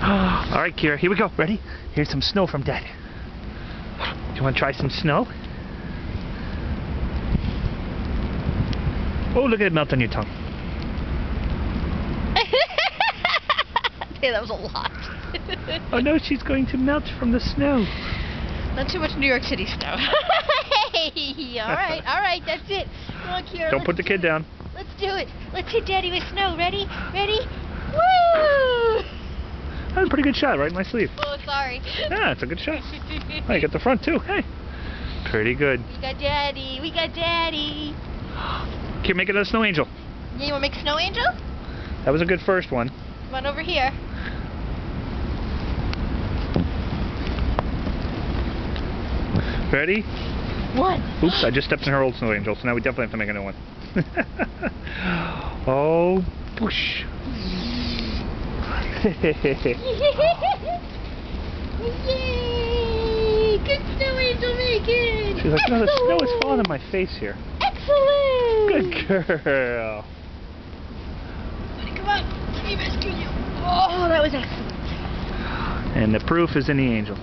All right, Kyra, here we go. Ready? Here's some snow from Dad. Do you want to try some snow? Oh, look at it melt on your tongue. Hey, that was a lot. Oh no, she's going to melt from the snow. Not too much New York City snow. Hey, all right, that's it. Come on, Kyra. Don't put the kid down. Let's do it. Let's hit Daddy with snow. Ready? Ready? Woo! That was a pretty good shot, right in my sleeve. Oh, sorry. Yeah, it's a good shot. Oh, you got the front too. Hey, pretty good. We got Daddy. We got Daddy. Kyra, make it a snow angel. Yeah, you want to make a snow angel? That was a good first one. Come on over here. Ready? One. Oops, I just stepped in her old snow angel, so now we definitely have to make a new one. Oh, whoosh. Yay! Good snow angel making! She's like, no, the snow is falling on my face here. Excellent! Good girl. Come on, let me rescue you. Oh, that was excellent. And the proof is in the angel.